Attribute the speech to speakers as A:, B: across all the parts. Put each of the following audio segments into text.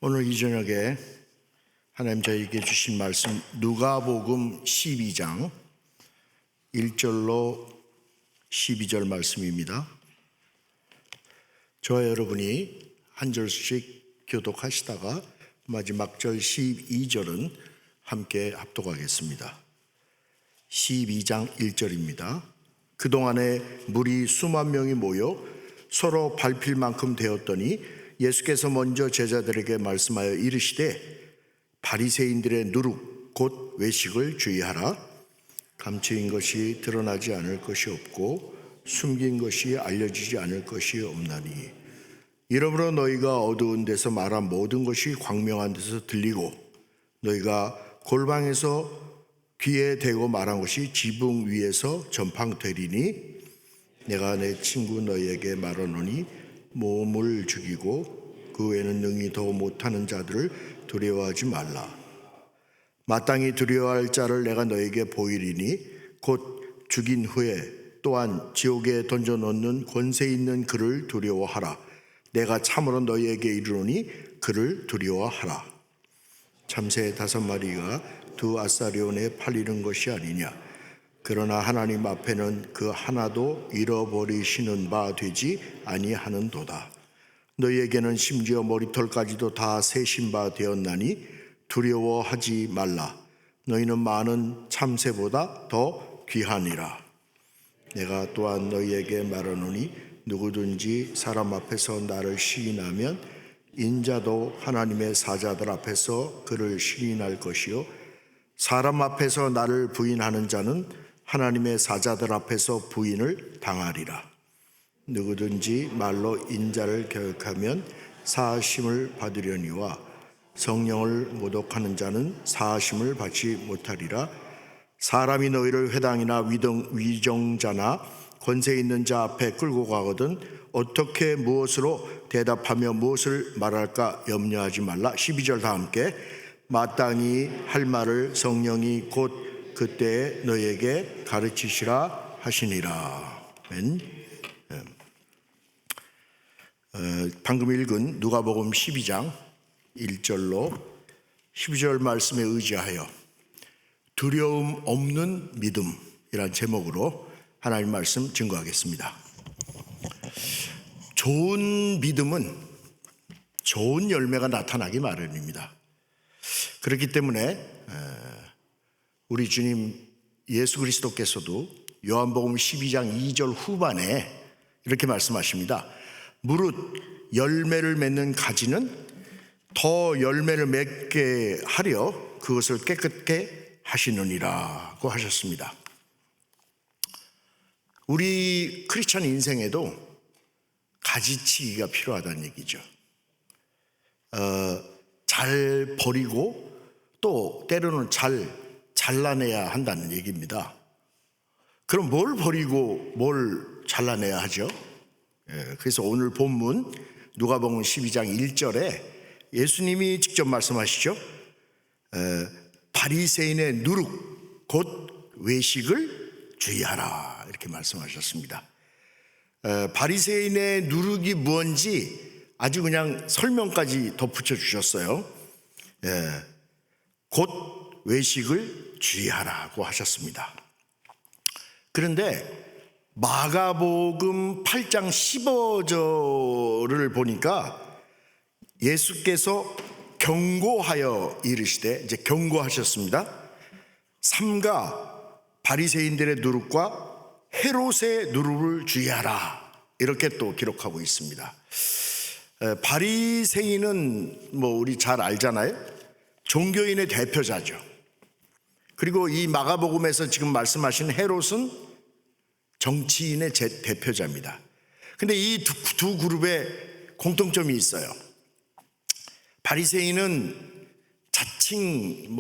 A: 오늘 이 저녁에 하나님 저에게 주신 말씀 누가복음 12장 1절로 12절 말씀입니다. 저와 여러분이 한 절씩 교독하시다가 마지막 절 12절은 함께 합독하겠습니다. 12장 1절입니다. 그동안에 무리 수만 명이 모여 서로 밟힐 만큼 되었더니 예수께서 먼저 제자들에게 말씀하여 이르시되 바리새인들의 누룩 곧 외식을 주의하라. 감추인 것이 드러나지 않을 것이 없고 숨긴 것이 알려지지 않을 것이 없나니 이러므로 너희가 어두운 데서 말한 모든 것이 광명한 데서 들리고 너희가 골방에서 귀에 대고 말한 것이 지붕 위에서 전팡되리니 내가 내 친구 너희에게 말하노니 몸을 죽이고 그 외에는 능히 더 못하는 자들을 두려워하지 말라. 마땅히 두려워할 자를 내가 너에게 보이리니 곧 죽인 후에 또한 지옥에 던져놓는 권세 있는 그를 두려워하라. 내가 참으로 너희에게 이르노니 그를 두려워하라. 참새 5마리가 2 아사리온에 팔리는 것이 아니냐. 그러나 하나님 앞에는 그 하나도 잃어버리시는 바 되지 아니하는도다. 너희에게는 심지어 머리털까지도 다 세신 바 되었나니 두려워하지 말라. 너희는 많은 참새보다 더 귀하니라. 내가 또한 너희에게 말하노니 누구든지 사람 앞에서 나를 시인하면 인자도 하나님의 사자들 앞에서 그를 시인할 것이요 사람 앞에서 나를 부인하는 자는 하나님의 사자들 앞에서 부인을 당하리라. 누구든지 말로 인자를 교육하면 사하심을 받으려니와 성령을 모독하는 자는 사하심을 받지 못하리라. 사람이 너희를 회당이나 위정자나 권세 있는 자 앞에 끌고 가거든 어떻게 무엇으로 대답하며 무엇을 말할까 염려하지 말라. 12절 다 함께. 마땅히 할 말을 성령이 곧 그때 너희에게 가르치시라 하시니라. 아멘. 방금 읽은 누가복음 12장 1절로 12절 말씀에 의지하여 두려움 없는 믿음이란 제목으로 하나님 말씀 증거하겠습니다. 좋은 믿음은 좋은 열매가 나타나기 마련입니다. 그렇기 때문에 우리 주님 예수 그리스도께서도 요한복음 12장 2절 후반에 이렇게 말씀하십니다. 무릇 열매를 맺는 가지는 더 열매를 맺게 하려 그것을 깨끗게 하시느니라고 하셨습니다. 우리 크리스찬 인생에도 가지치기가 필요하다는 얘기죠. 잘 버리고 또 때로는 잘 잘라내야 한다는 얘기입니다. 그럼 뭘 버리고 뭘 잘라내야 하죠? 그래서 오늘 본문 누가복음 12장 1절에 예수님이 직접 말씀하시죠. 바리새인의 누룩 곧 외식을 주의하라 이렇게 말씀하셨습니다. 바리새인의 누룩이 무언지 아주 그냥 설명까지 덧붙여 주셨어요. 곧 외식을 주의하라고 하셨습니다. 그런데 마가복음 8장 15절을 보니까 예수께서 경고하여 이르시되 이제 경고하셨습니다. 삼가 바리새인들의 누룩과 헤롯의 누룩을 주의하라 이렇게 또 기록하고 있습니다. 바리새인은 우리 잘 알잖아요. 종교인의 대표자죠. 그리고 이 마가복음에서 지금 말씀하신 헤롯은 정치인의 대표자입니다. 근데 이 두 그룹에 공통점이 있어요. 바리새인은 자칭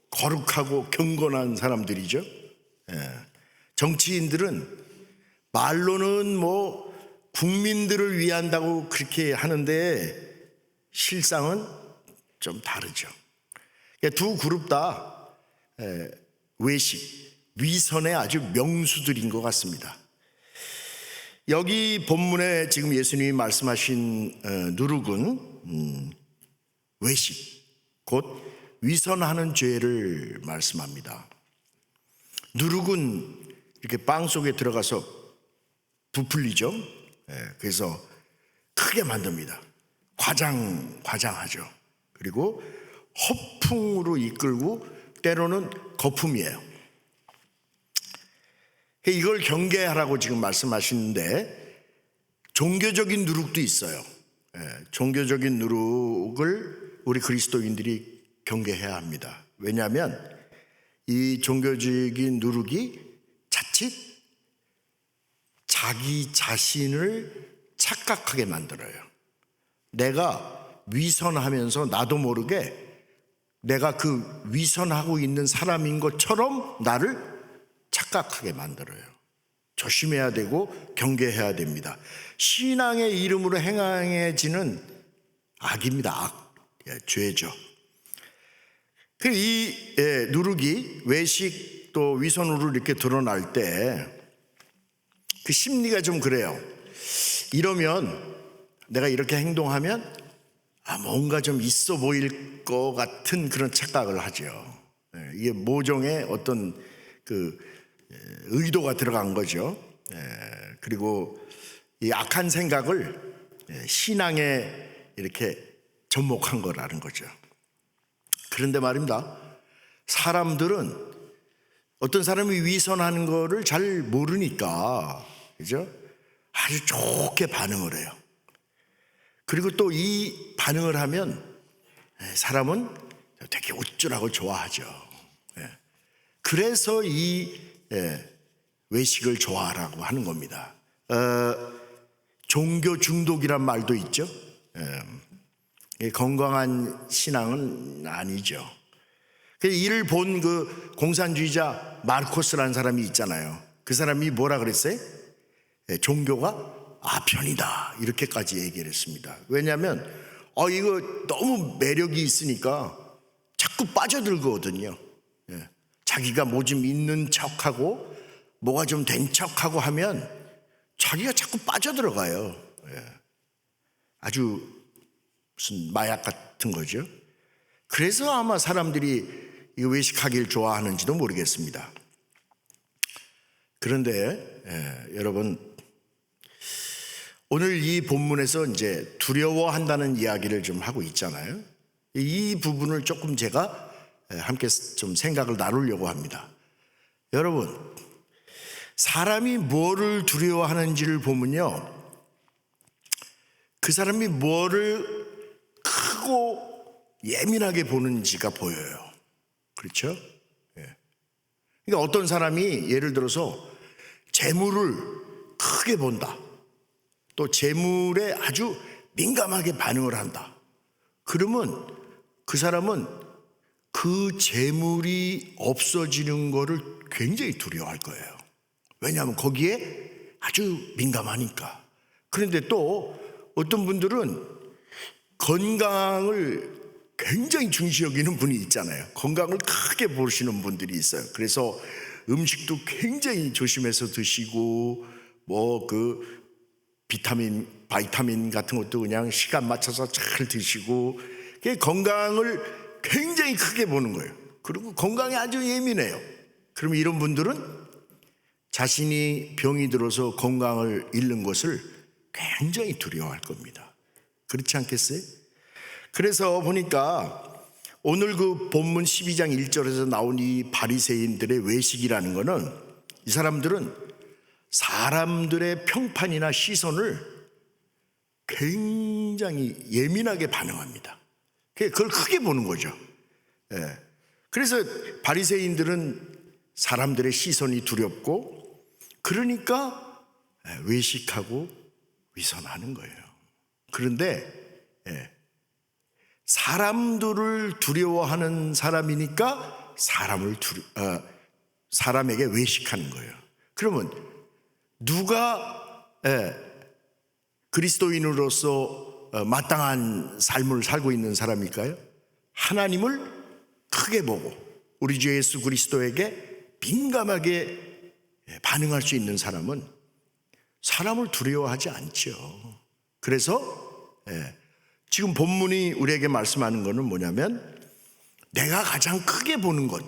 A: 거룩하고 경건한 사람들이죠. 정치인들은 말로는 국민들을 위한다고 그렇게 하는데 실상은 좀 다르죠. 두 그룹 다 외식, 위선의 아주 명수들인 것 같습니다. 여기 본문에 지금 예수님이 말씀하신 누룩은 외식, 곧 위선하는 죄를 말씀합니다. 누룩은 이렇게 빵 속에 들어가서 부풀리죠. 그래서 크게 만듭니다. 과장하죠. 그리고 허풍으로 이끌고 때로는 거품이에요. 이걸 경계하라고 지금 말씀하시는데 종교적인 누룩도 있어요. 종교적인 누룩을 우리 그리스도인들이 경계해야 합니다. 왜냐하면 이 종교적인 누룩이 자칫 자기 자신을 착각하게 만들어요. 내가 위선하면서 나도 모르게 내가 그 위선하고 있는 사람인 것처럼 나를 착각하게 만들어요. 조심해야 되고 경계해야 됩니다. 신앙의 이름으로 행해지는 악입니다. 악, 죄죠. 이 누룩이 외식 또 위선으로 이렇게 드러날 때 그 심리가 좀 그래요. 이러면 내가 이렇게 행동하면 뭔가 좀 있어 보일 것 같은 그런 착각을 하죠. 이게 모종의 어떤 그 의도가 들어간 거죠. 그리고 이 악한 생각을 신앙에 이렇게 접목한 거라는 거죠. 그런데 말입니다. 사람들은 어떤 사람이 위선하는 거를 잘 모르니까, 그죠? 아주 좋게 반응을 해요. 그리고 또 이 반응을 하면 사람은 되게 우쭐하고 좋아하죠. 그래서 이 외식을 좋아하라고 하는 겁니다. 종교 중독이란 말도 있죠. 건강한 신앙은 아니죠. 이를 본 그 공산주의자 마르코스라는 사람이 있잖아요. 그 사람이 뭐라 그랬어요? 종교가 아편이다 이렇게까지 얘기를 했습니다. 왜냐하면 이거 너무 매력이 있으니까 자꾸 빠져들거든요. 자기가 뭐 좀 있는 척하고 뭐가 좀 된 척하고 하면 자기가 자꾸 빠져들어가요. 아주 무슨 마약 같은 거죠. 그래서 아마 사람들이 이 외식하기를 좋아하는지도 모르겠습니다. 그런데 여러분, 오늘 이 본문에서 이제 두려워한다는 이야기를 좀 하고 있잖아요. 이 부분을 조금 제가 함께 좀 생각을 나누려고 합니다. 여러분, 사람이 뭐를 두려워하는지를 보면요, 그 사람이 뭐를 크고 예민하게 보는지가 보여요. 그렇죠? 그러니까 어떤 사람이 예를 들어서 재물을 크게 본다. 또 재물에 아주 민감하게 반응을 한다. 그러면 그 사람은 그 재물이 없어지는 거를 굉장히 두려워할 거예요. 왜냐하면 거기에 아주 민감하니까. 그런데 또 어떤 분들은 건강을 굉장히 중시 여기는 분이 있잖아요. 건강을 크게 보시는 분들이 있어요. 그래서 음식도 굉장히 조심해서 드시고 뭐 그 바이타민 같은 것도 그냥 시간 맞춰서 잘 드시고 건강을 굉장히 크게 보는 거예요. 그리고 건강에 아주 예민해요. 그럼 이런 분들은 자신이 병이 들어서 건강을 잃는 것을 굉장히 두려워할 겁니다. 그렇지 않겠어요? 그래서 보니까 오늘 그 본문 12장 1절에서 나온 이 바리새인들의 외식이라는 거는 이 사람들은 사람들의 평판이나 시선을 굉장히 예민하게 반응합니다. 그걸 크게 보는 거죠. 그래서 바리새인들은 사람들의 시선이 두렵고 그러니까 외식하고 위선하는 거예요. 그런데 사람들을 두려워하는 사람이니까 사람에게 외식하는 거예요. 그러면 누가 그리스도인으로서 마땅한 삶을 살고 있는 사람일까요? 하나님을 크게 보고 우리 주 예수 그리스도에게 민감하게 반응할 수 있는 사람은 사람을 두려워하지 않죠. 그래서 지금 본문이 우리에게 말씀하는 것은 뭐냐면 내가 가장 크게 보는 것,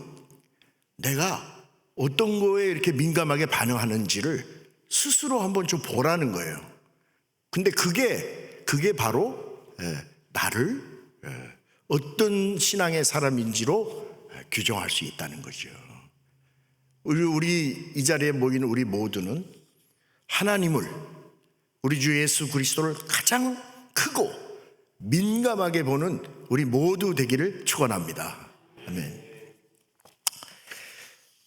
A: 내가 어떤 거에 이렇게 민감하게 반응하는지를 스스로 한번 좀 보라는 거예요. 근데 그게 바로 나를 어떤 신앙의 사람인지로 규정할 수 있다는 거죠. 우리 이 자리에 모인 우리 모두는 하나님을, 우리 주 예수 그리스도를 가장 크고 민감하게 보는 우리 모두 되기를 축원합니다. 아멘.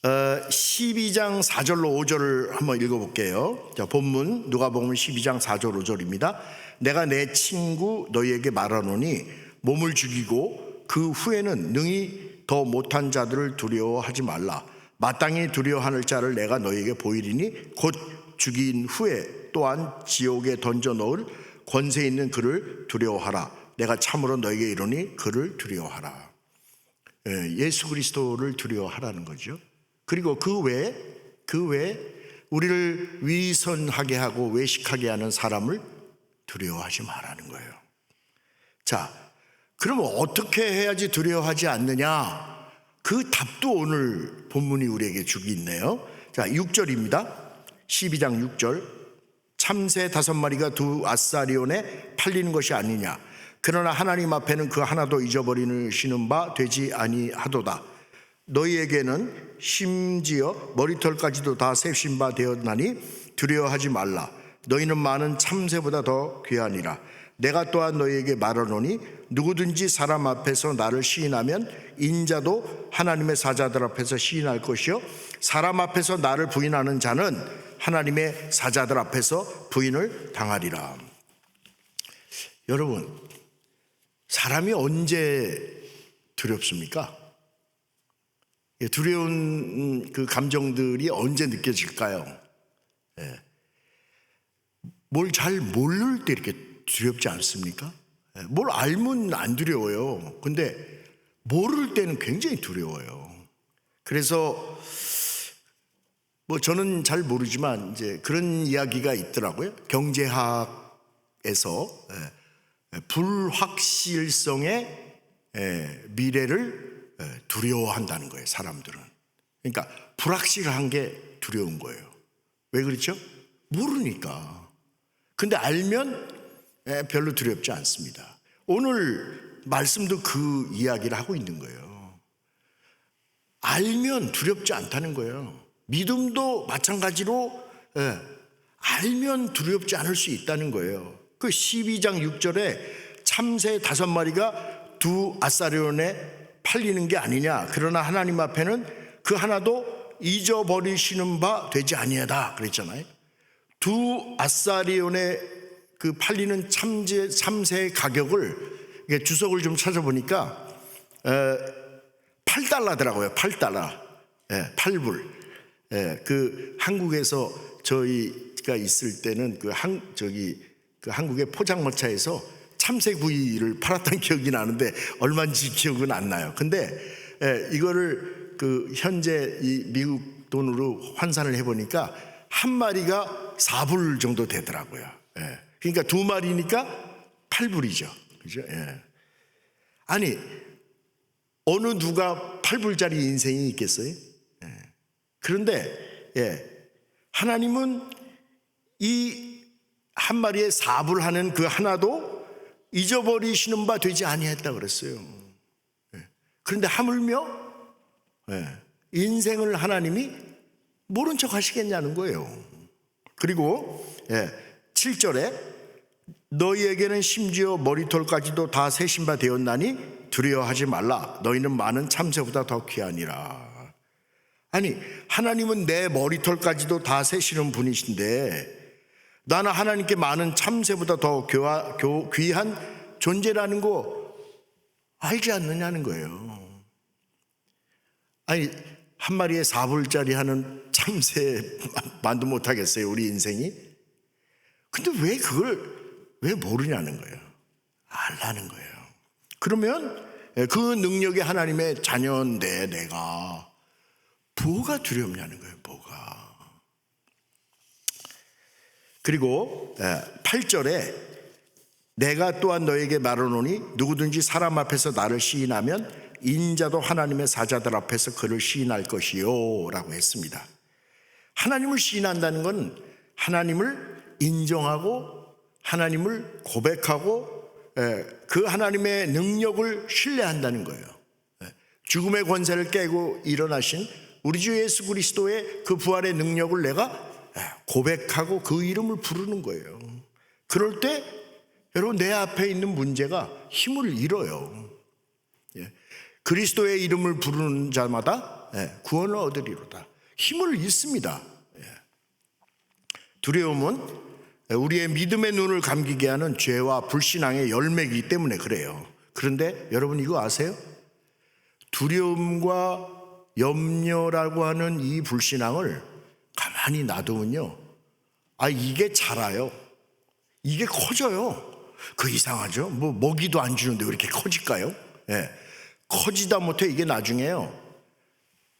A: 12장 4절로 5절을 한번 읽어볼게요. 자, 본문 누가복음 12장 4절 5절입니다. 내가 내 친구 너희에게 말하노니 몸을 죽이고 그 후에는 능히 더 못한 자들을 두려워하지 말라. 마땅히 두려워하는 자를 내가 너희에게 보이리니 곧 죽인 후에 또한 지옥에 던져 넣을 권세 있는 그를 두려워하라. 내가 참으로 너희에게 이르니 그를 두려워하라. 예수 그리스도를 두려워하라는 거죠. 그리고 그 외에 우리를 위선하게 하고 외식하게 하는 사람을 두려워하지 말라는 거예요. 자, 그러면 어떻게 해야지 두려워하지 않느냐? 그 답도 오늘 본문이 우리에게 주고 있네요. 자, 6절입니다. 12장 6절. 참새 5마리가 두 아사리온에 팔리는 것이 아니냐? 그러나 하나님 앞에는 그 하나도 잊어버리시는 바 되지 아니하도다. 너희에게는 심지어 머리털까지도 다 세신 바 되었나니 두려워하지 말라. 너희는 많은 참새보다 더 귀하니라. 내가 또한 너희에게 말하노니 누구든지 사람 앞에서 나를 시인하면 인자도 하나님의 사자들 앞에서 시인할 것이요 사람 앞에서 나를 부인하는 자는 하나님의 사자들 앞에서 부인을 당하리라. 여러분, 사람이 언제 두렵습니까? 두려운 그 감정들이 언제 느껴질까요? 뭘 잘 모를 때 이렇게 두렵지 않습니까? 뭘 알면 안 두려워요. 근데 모를 때는 굉장히 두려워요. 그래서 뭐 저는 잘 모르지만 이제 그런 이야기가 있더라고요. 경제학에서 불확실성의 미래를 두려워한다는 거예요, 사람들은. 그러니까 불확실한 게 두려운 거예요. 왜 그렇죠? 모르니까. 근데 알면 별로 두렵지 않습니다. 오늘 말씀도 그 이야기를 하고 있는 거예요. 알면 두렵지 않다는 거예요. 믿음도 마찬가지로 알면 두렵지 않을 수 있다는 거예요. 그 12장 6절에 참새 5마리가 두 아사리온에 팔리는 게 아니냐. 그러나 하나님 앞에는 그 하나도 잊어버리시는 바 되지 아니하다 그랬잖아요. 두 아사리온에 그 팔리는 참새의 가격을 주석을 좀 찾아보니까 8달러더라고요. 8달러. 8불. 그 한국에서 저희가 있을 때는 그 한국의 포장마차에서 참새구이를 팔았던 기억이 나는데 얼마인지 기억은 안 나요. 근데 이거를 그 현재 이 미국 돈으로 환산을 해보니까 한 마리가 4불 정도 되더라고요. 그러니까 2마리니까 8불이죠. 그죠? 아니, 어느 누가 8불짜리 인생이 있겠어요? 그런데 하나님은 이 한 마리에 4불 하는 그 하나도 잊어버리시는 바 되지 아니했다 그랬어요. 그런데 하물며 인생을 하나님이 모른 척 하시겠냐는 거예요. 그리고 7절에 너희에게는 심지어 머리털까지도 다 세신 바 되었나니 두려워하지 말라. 너희는 많은 참새보다 더 귀하니라. 아니, 하나님은 내 머리털까지도 다 세시는 분이신데 나는 하나님께 많은 참새보다 더 귀한 존재라는 거 알지 않느냐는 거예요. 아니, 한 마리에 4불짜리 하는 참새만도 못하겠어요, 우리 인생이? 근데 왜 모르냐는 거예요. 알라는 거예요. 그러면 그 능력이 하나님의 자녀인데 내가 뭐가 두렵냐는 거예요, 뭐가. 그리고 8절에 내가 또한 너에게 말하노니 누구든지 사람 앞에서 나를 시인하면 인자도 하나님의 사자들 앞에서 그를 시인할 것이요 라고 했습니다. 하나님을 시인한다는 건 하나님을 인정하고 하나님을 고백하고 그 하나님의 능력을 신뢰한다는 거예요. 죽음의 권세를 깨고 일어나신 우리 주 예수 그리스도의 그 부활의 능력을 내가 고백하고 그 이름을 부르는 거예요. 그럴 때 여러분 내 앞에 있는 문제가 힘을 잃어요. 그리스도의 이름을 부르는 자마다 구원을 얻으리로다. 힘을 잃습니다. 두려움은 우리의 믿음의 눈을 감기게 하는 죄와 불신앙의 열매이기 때문에 그래요. 그런데 여러분 이거 아세요? 두려움과 염려라고 하는 이 불신앙을 가만히 놔두면요, 이게 자라요. 이게 커져요. 그 이상하죠? 뭐 먹이도 안 주는데 왜 이렇게 커질까요? 커지다 못해 이게 나중에요,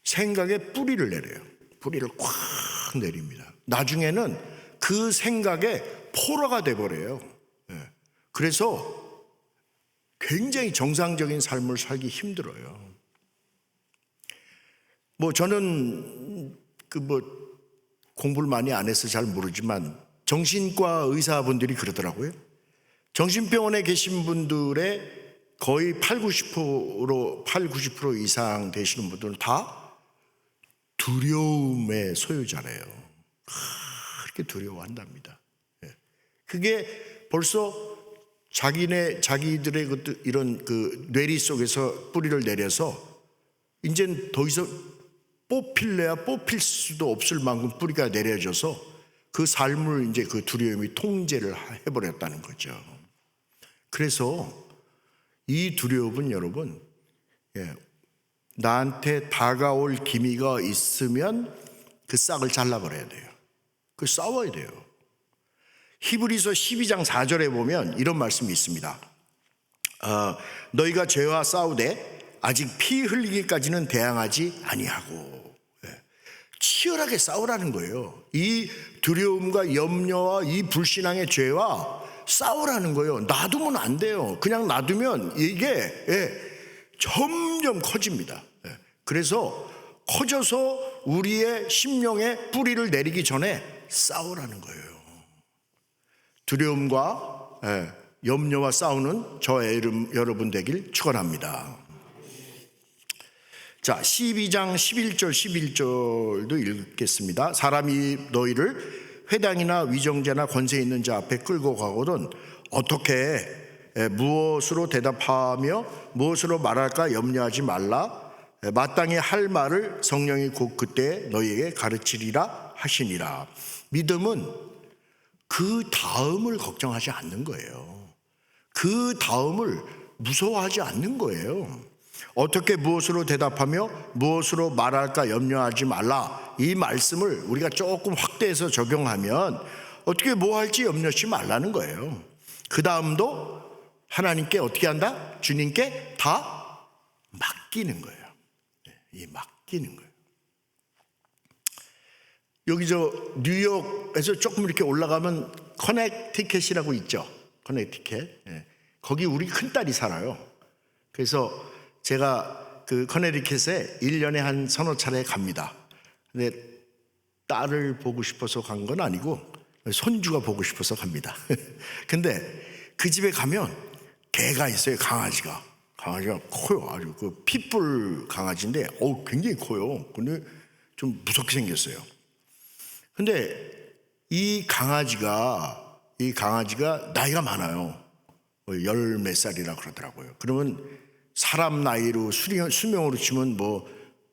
A: 생각에 뿌리를 내려요. 뿌리를 콱 내립니다. 나중에는 그 생각에 포로가 돼버려요. 그래서 굉장히 정상적인 삶을 살기 힘들어요. 저는 공부를 많이 안 해서 잘 모르지만 정신과 의사분들이 그러더라고요. 정신병원에 계신 분들의 거의 90% 이상 되시는 분들은 다 두려움의 소유자래요. 그렇게 두려워한답니다. 그게 벌써 자기들의 이런 그 뇌리 속에서 뿌리를 내려서 이제는 더 이상 뽑힐래야 뽑힐 수도 없을 만큼 뿌리가 내려져서 그 삶을 이제 그 두려움이 통제를 해버렸다는 거죠. 그래서 이 두려움은 여러분, 나한테 다가올 기미가 있으면 그 싹을 잘라버려야 돼요. 그 싸워야 돼요. 히브리서 12장 4절에 보면 이런 말씀이 있습니다. 너희가 죄와 싸우되 아직 피 흘리기까지는 대항하지 아니하고. 치열하게 싸우라는 거예요. 이 두려움과 염려와 이 불신앙의 죄와 싸우라는 거예요. 놔두면 안 돼요. 그냥 놔두면 이게 점점 커집니다. 그래서 커져서 우리의 심령에 뿌리를 내리기 전에 싸우라는 거예요. 두려움과 염려와 싸우는 저의 여러분 되길 축원합니다. 자, 12장 11절도 읽겠습니다. 사람이 너희를 회당이나 위정자나 권세 있는 자 앞에 끌고 가거든 어떻게 무엇으로 대답하며 무엇으로 말할까 염려하지 말라. 마땅히 할 말을 성령이 곧 그때 너희에게 가르치리라 하시니라. 믿음은 그 다음을 걱정하지 않는 거예요. 그 다음을 무서워하지 않는 거예요. 어떻게 무엇으로 대답하며 무엇으로 말할까 염려하지 말라. 이 말씀을 우리가 조금 확대해서 적용하면 어떻게 뭐 할지 염려치 말라는 거예요. 그 다음도 하나님께 어떻게 한다? 주님께 다 맡기는 거예요. 이 맡기는 거예요. 여기 뉴욕에서 조금 이렇게 올라가면 커넥티켓이라고 있죠. 커넥티켓. 거기 우리 큰딸이 살아요. 그래서 제가 그 커네티켓에 1년에 한 서너 차례 갑니다. 근데 딸을 보고 싶어서 간 건 아니고 손주가 보고 싶어서 갑니다. 근데 그 집에 가면 개가 있어요. 강아지가 커요. 아주 그 핏불 강아지인데 굉장히 커요. 근데 좀 무섭게 생겼어요. 근데 이 강아지가 나이가 많아요. 열 몇 살이라 그러더라고요. 그러면 사람 나이로 수명으로 치면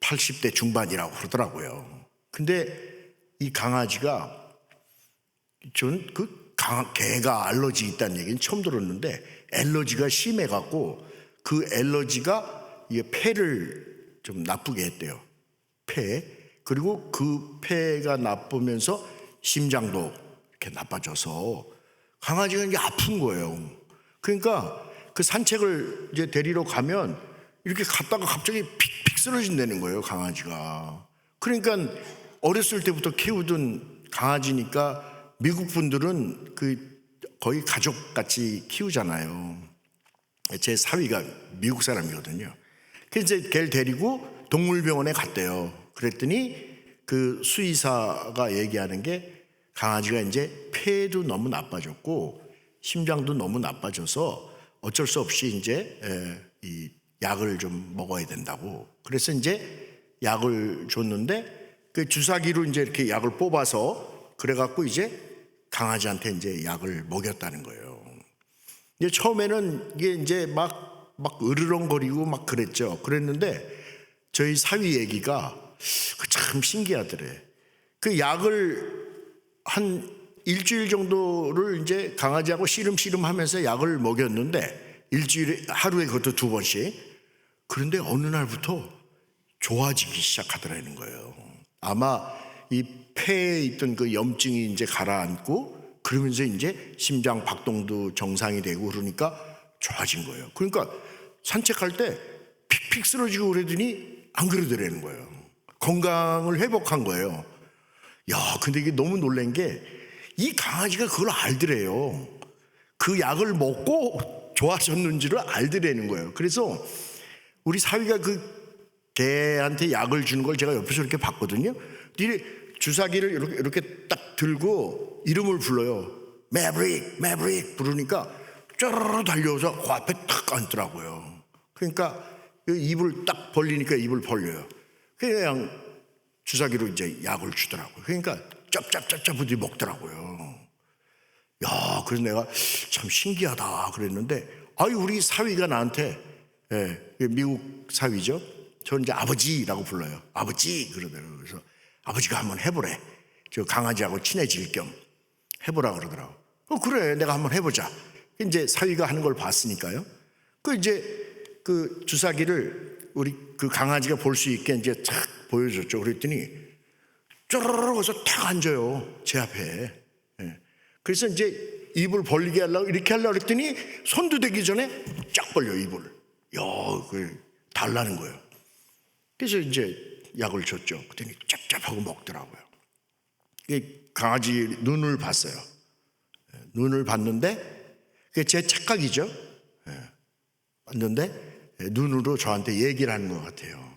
A: 80대 중반이라고 그러더라고요. 근데 이 강아지가 저는 개가 알러지 있다는 얘기는 처음 들었는데 알러지가 심해갖고 그 알러지가 폐를 좀 나쁘게 했대요. 그리고 그 폐가 나쁘면서 심장도 이렇게 나빠져서 강아지가 이제 아픈 거예요. 그러니까 그 산책을 이제 데리러 가면 이렇게 갔다가 갑자기 픽픽 쓰러진다는 거예요, 강아지가. 그러니까 어렸을 때부터 키우던 강아지니까 미국 분들은 그 거의 가족같이 키우잖아요. 제 사위가 미국 사람이거든요. 그래서 이제 걔를 데리고 동물병원에 갔대요. 그랬더니 그 수의사가 얘기하는 게 강아지가 이제 폐도 너무 나빠졌고 심장도 너무 나빠져서 어쩔 수 없이 이제 이 약을 좀 먹어야 된다고. 그래서 이제 약을 줬는데 그 주사기로 이제 이렇게 약을 뽑아서 그래갖고 이제 강아지한테 이제 약을 먹였다는 거예요. 이제 처음에는 이게 이제 막 으르렁거리고 막 그랬는데 저희 사위 얘기가 참 신기하더래. 그 약을 한 일주일 정도를 이제 강아지하고 씨름씨름 하면서 약을 먹였는데 일주일에 하루에 그것도 2번씩. 그런데 어느 날부터 좋아지기 시작하더라는 거예요. 아마 이 폐에 있던 그 염증이 이제 가라앉고 그러면서 이제 심장 박동도 정상이 되고 그러니까 좋아진 거예요. 그러니까 산책할 때 픽픽 쓰러지고 그러더니 안 그러더라는 거예요. 건강을 회복한 거예요. 야, 근데 이게 너무 놀란 게 이 강아지가 그걸 알더래요. 그 약을 먹고 좋아졌는지를 알더라는 거예요. 그래서 우리 사위가 그 개한테 약을 주는 걸 제가 옆에서 이렇게 봤거든요. 이래 주사기를 이렇게 딱 들고 이름을 불러요. 매브릭 부르니까 쪼르르 달려서 그 앞에 탁 앉더라고요. 그러니까 입을 딱 벌리니까 입을 벌려요. 그냥 주사기로 이제 약을 주더라고요. 그러니까 짭짭짭짭 먹더라고요. 야, 그래서 내가 참 신기하다 그랬는데, 아유, 우리 사위가 나한테, 미국 사위죠. 저는 이제 아버지라고 불러요. 아버지 그러더라고요. 그래서 아버지가 한번 해보래. 저 강아지하고 친해질 겸 해보라 그러더라고. 그래, 내가 한번 해보자. 이제 사위가 하는 걸 봤으니까요. 그 이제 그 주사기를 우리 그 강아지가 볼 수 있게 이제 탁 보여줬죠. 그랬더니 쪼르르 해서 탁 앉아요. 제 앞에. 그래서 이제 입을 벌리게 하려고 이렇게 하려고 그랬더니 손도 대기 전에 쫙 벌려 입을. 야, 그 달라는 거예요. 그래서 이제 약을 줬죠. 그랬더니 짭짭하고 먹더라고요. 강아지 눈을 봤어요. 눈을 봤는데 그게 제 착각이죠. 봤는데 눈으로 저한테 얘기를 하는 것 같아요.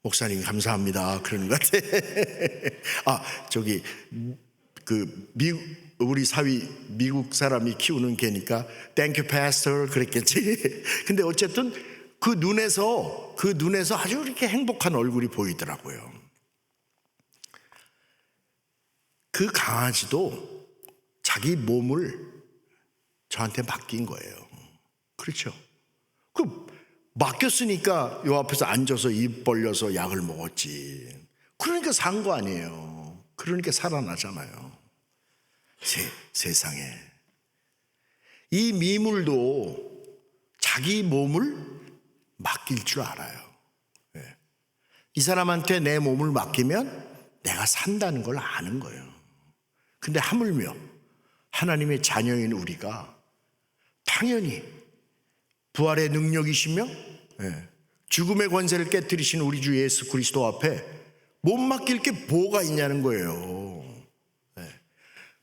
A: 목사님 감사합니다 그러는 것 같아. 아, 저기 그 우리 사위 미국 사람이 키우는 개니까 Thank you, Pastor 그랬겠지. 근데 어쨌든 그 눈에서 아주 이렇게 행복한 얼굴이 보이더라고요. 그 강아지도 자기 몸을 저한테 맡긴 거예요. 그렇죠? 그 맡겼으니까 요 앞에서 앉아서 입 벌려서 약을 먹었지. 그러니까 산 거 아니에요. 그러니까 살아나잖아요. 세상에 이 미물도 자기 몸을 맡길 줄 알아요. 이 사람한테 내 몸을 맡기면 내가 산다는 걸 아는 거예요. 근데 하물며 하나님의 자녀인 우리가 당연히 부활의 능력이시며 죽음의 권세를 깨뜨리신 우리 주 예수 그리스도 앞에 못 맡길 게 뭐가 있냐는 거예요.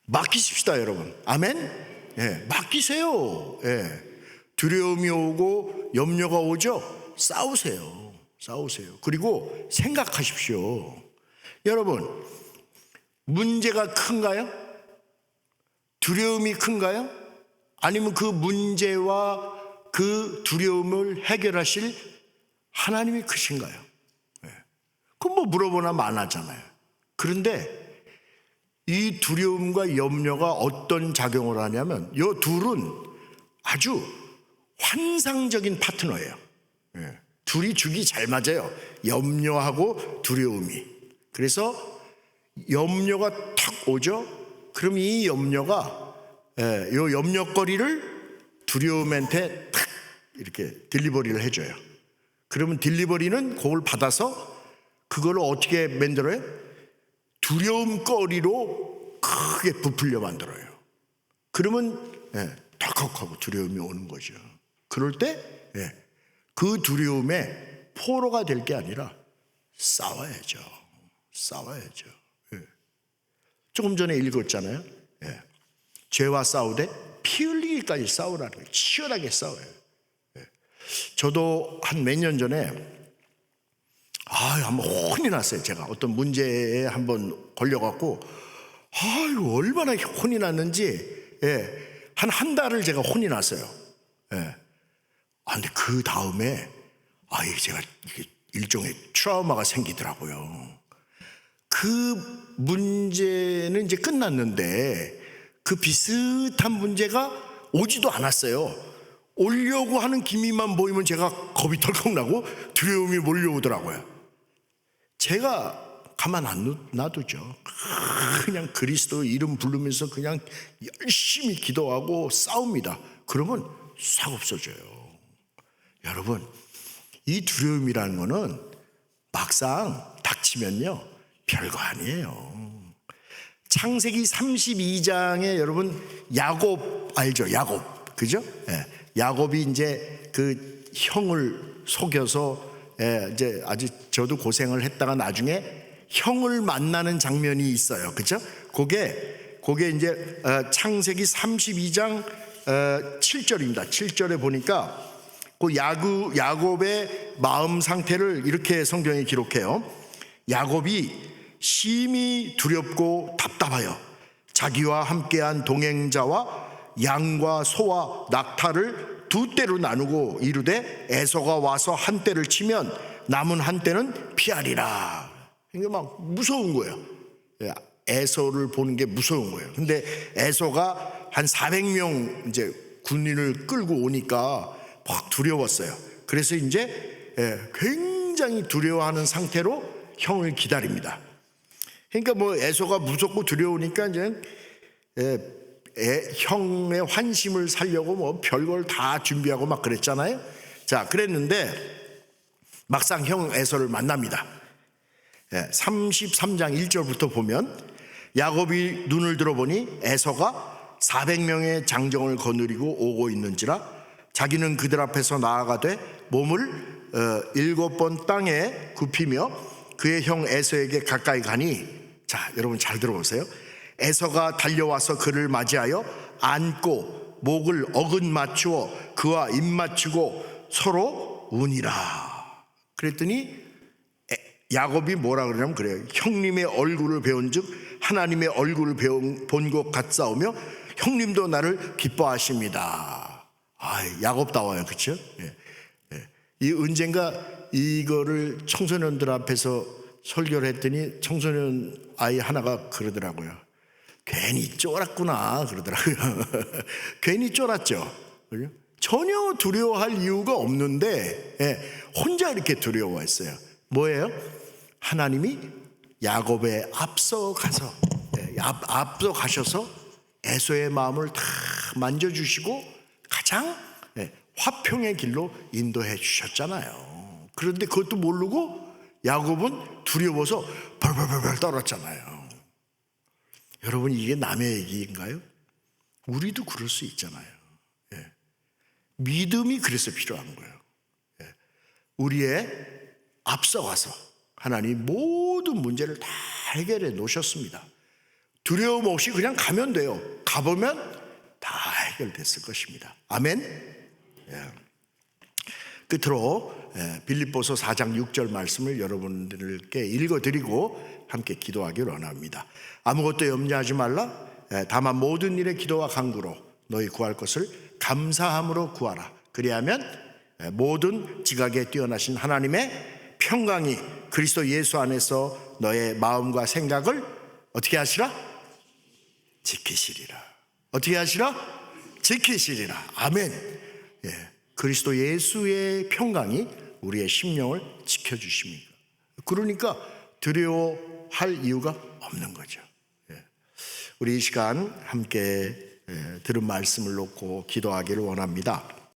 A: 맡기십시다 여러분. 아멘. 맡기세요. 두려움이 오고 염려가 오죠. 싸우세요. 그리고 생각하십시오. 여러분, 문제가 큰가요? 두려움이 큰가요? 아니면 그 문제와 그 두려움을 해결하실 하나님이 크신가요? 그럼 뭐 물어보나 만하잖아요. 그런데 이 두려움과 염려가 어떤 작용을 하냐면 이 둘은 아주 환상적인 파트너예요. 둘이 죽이 잘 맞아요. 염려하고 두려움이. 그래서 염려가 탁 오죠. 그럼 이 염려가 이 염려거리를 두려움한테 탁 이렇게 딜리버리를 해줘요. 그러면 딜리버리는 그걸 받아서 그걸 어떻게 만들어요? 두려움거리로 크게 부풀려 만들어요. 그러면 덜컥하고 두려움이 오는 거죠. 그럴 때 그 두려움에 포로가 될 게 아니라 싸워야죠. 조금 전에 읽었잖아요. 죄와 싸우되 피 흘리기까지 싸우라는 거예요. 치열하게 싸워요. 저도 한 몇 년 전에 한번 혼이 났어요. 제가 어떤 문제에 한번 걸려갖고 얼마나 혼이 났는지 한 달을 제가 혼이 났어요. 근데 그 다음에 제가 이게 일종의 트라우마가 생기더라고요. 그 문제는 이제 끝났는데 그 비슷한 문제가 오지도 않았어요. 오려고 하는 기미만 보이면 제가 겁이 덜컥 나고 두려움이 몰려오더라고요. 제가 가만 안 놔두죠. 그냥 그리스도 이름 부르면서 그냥 열심히 기도하고 싸웁니다. 그러면 싹 없어져요. 여러분, 이 두려움이라는 거는 막상 닥치면요 별거 아니에요. 창세기 32장에 여러분 야곱 알죠? 야곱, 그죠? 야곱이 이제 그 형을 속여서 이제 아주 저도 고생을 했다가 나중에 형을 만나는 장면이 있어요. 그죠? 그게 이제 창세기 32장 7절입니다. 7절에 보니까 그 야곱의 마음 상태를 이렇게 성경에 기록해요. 야곱이 심히 두렵고 답답하여 자기와 함께한 동행자와 양과 소와 낙타를 두 떼로 나누고 이르되 에서가 와서 한 떼를 치면 남은 한 떼는 피하리라. 그러니까 막 무서운 거예요. 에서를 보는 게 무서운 거예요. 근데 에서가 한 400명 이제 군인을 끌고 오니까 막 두려웠어요. 그래서 이제 굉장히 두려워하는 상태로 형을 기다립니다. 그러니까 뭐 에서가 무섭고 두려우니까 이제 형의 환심을 살려고 뭐 별걸 다 준비하고 막 그랬잖아요. 자, 그랬는데 막상 형 에서를 만납니다. 33장 1절부터 보면 야곱이 눈을 들어보니 에서가 400명의 장정을 거느리고 오고 있는지라 자기는 그들 앞에서 나아가되 몸을 7번 땅에 굽히며 그의 형 에서에게 가까이 가니, 자 여러분 잘 들어보세요. 에서가 달려와서 그를 맞이하여 안고 목을 어긋 맞추어 그와 입 맞추고 서로 우니라. 그랬더니 야곱이 뭐라 그러냐면 그래요. 형님의 얼굴을 배운즉 하나님의 얼굴을 본 것 같사오며 형님도 나를 기뻐하십니다. 야곱다워요, 그렇죠? 이 언젠가 이거를 청소년들 앞에서 설교를 했더니 청소년 아이 하나가 그러더라고요. 괜히 쫄았구나 그러더라고요. 괜히 쫄았죠. 그죠? 전혀 두려워할 이유가 없는데 혼자 이렇게 두려워했어요. 뭐예요? 하나님이 야곱에 앞서가서 앞서가셔서 에서의 마음을 다 만져주시고 가장 화평의 길로 인도해 주셨잖아요. 그런데 그것도 모르고 야곱은 두려워서 벌벌벌 떨었잖아요. 여러분, 이게 남의 얘기인가요? 우리도 그럴 수 있잖아요. 믿음이 그래서 필요한 거예요. 우리의 앞서가서 하나님 모든 문제를 다 해결해 놓으셨습니다. 두려움 없이 그냥 가면 돼요. 가보면 다 해결됐을 것입니다. 아멘. 끝으로 빌립보서 4장 6절 말씀을 여러분들께 읽어드리고 함께 기도하기를 원합니다. 아무것도 염려하지 말라. 다만 모든 일에 기도와 간구로 너희 구할 것을 감사함으로 구하라. 그리하면 모든 지각에 뛰어나신 하나님의 평강이 그리스도 예수 안에서 너의 마음과 생각을 어떻게 하시라? 지키시리라. 어떻게 하시라? 지키시리라. 아멘. 그리스도 예수의 평강이 우리의 심령을 지켜주십니다. 그러니까 두려워할 이유가 없는 거죠. 우리 이 시간 함께 들은 말씀을 놓고 기도하기를 원합니다.